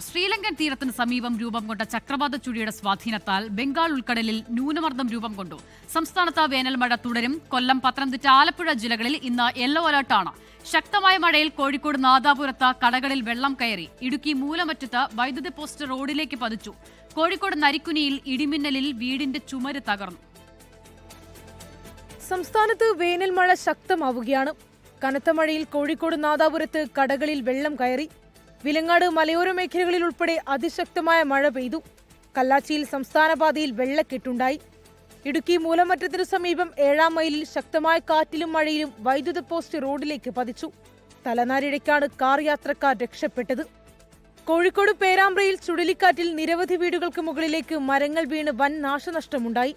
ശ്രീലങ്കൻ തീരത്തിന് സമീപം രൂപം കൊണ്ട ചക്രവാത ചുഴിയുടെ സ്വാധീനത്താൽ ബംഗാൾ ഉൾക്കടലിൽ ന്യൂനമർദ്ദം രൂപം കൊണ്ടു. സംസ്ഥാനത്ത് വേനൽ മഴ തുടരും. കൊല്ലം, പത്തനംതിട്ട, ആലപ്പുഴ ജില്ലകളിൽ ഇന്ന് യെല്ലോ അലർട്ടാണ്. ശക്തമായ മഴയിൽ കോഴിക്കോട് നാദാപുരത്ത് കടകളിൽ വെള്ളം കയറി. ഇടുക്കി മൂലമറ്റത്ത് വൈദ്യുതി പോസ്റ്റ് റോഡിലേക്ക് പതിച്ചു. കോഴിക്കോട് നരിക്കുനിയിൽ ഇടിമിന്നലിൽ വീടിന്റെ ചുമര് തകർന്നു. സംസ്ഥാനത്ത് വേനൽ മഴ ശക്തമാവുകയാണ്. കനത്ത മഴയിൽ കോഴിക്കോട് നാദാപുരത്ത് കടകളിൽ വെള്ളം കയറി. വിലങ്ങാട് മലയോര മേഖലകളിൽ ഉൾപ്പെടെ അതിശക്തമായ മഴ പെയ്തു. കല്ലാച്ചിയിൽ സംസ്ഥാന പാതയിൽ വെള്ളക്കെട്ടുണ്ടായി. ഇടുക്കി മൂലമറ്റത്തിനു സമീപം 7-ാം മൈലിൽ ശക്തമായ കാറ്റിലും മഴയിലും വൈദ്യുത പോസ്റ്റ് റോഡിലേക്ക് പതിച്ചു. തലനാരിഴയ്ക്കാണ് കാർ യാത്രക്കാർ രക്ഷപ്പെട്ടത്. കോഴിക്കോട് പേരാമ്പ്രയിൽ ചുഴലിക്കാറ്റിൽ നിരവധി വീടുകൾക്ക് മുകളിലേക്ക് മരങ്ങൾ വീണ് വൻ നാശനഷ്ടമുണ്ടായി.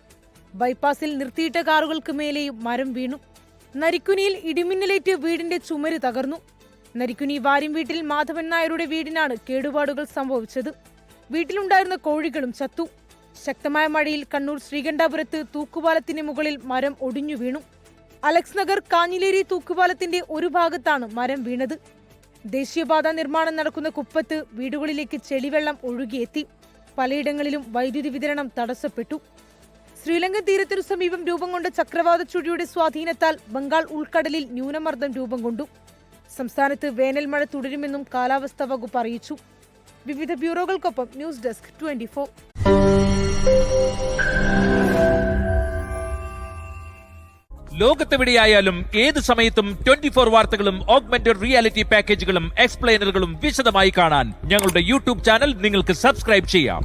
ബൈപ്പാസിൽ നിർത്തിയിട്ട കാറുകൾക്ക് മേലെയും മരം വീണു. നരിക്കുനിയിൽ ഇടിമിന്നലേറ്റ് വീടിന്റെ ചുമര് തകർന്നു. നരിക്കുനി വാര്യം വീട്ടിൽ മാധവൻ നായരുടെ വീടിനാണ് കേടുപാടുകൾ സംഭവിച്ചത്. വീട്ടിലുണ്ടായിരുന്ന കോഴികളും ചത്തു. ശക്തമായ മഴയിൽ കണ്ണൂർ ശ്രീകണ്ഠാപുരത്ത് തൂക്കുപാലത്തിന് മുകളിൽ മരം ഒടിഞ്ഞു വീണു. അലക്സ് നഗർ കാഞ്ഞിലേരി തൂക്കുപാലത്തിന്റെ ഒരു ഭാഗത്താണ് മരം വീണത്. ദേശീയപാത നിർമ്മാണം നടക്കുന്ന കുപ്പത്ത് വീടുകളിലേക്ക് ചെളിവെള്ളം ഒഴുകിയെത്തി. പലയിടങ്ങളിലും വൈദ്യുതി വിതരണം തടസ്സപ്പെട്ടു. ശ്രീലങ്കൻ തീരത്തിനു സമീപം രൂപം കൊണ്ട ചക്രവാത ചുഴിയുടെ സ്വാധീനത്താൽ ബംഗാൾ ഉൾക്കടലിൽ ന്യൂനമർദ്ദം രൂപം കൊണ്ടു. സംസ്ഥാനത്ത് വേനൽ മഴ തുടരുമെന്നും കാലാവസ്ഥാ വകുപ്പ് അറിയിച്ചു. വിവിധ ബ്യൂറോകൾക്കൊപ്പം ന്യൂസ് ഡെസ്ക് 24. ലോകത്തെവിടെയായാലും ഏത് സമയത്തും 24 വാർത്തകളും ഓഗ്മെന്റഡ് റിയാലിറ്റി പാക്കേജുകളും എക്സ്പ്ലെയിനറുകളും വിശദമായി കാണാൻ ഞങ്ങളുടെ യൂട്യൂബ് ചാനൽ നിങ്ങൾക്ക് സബ്സ്ക്രൈബ് ചെയ്യാം.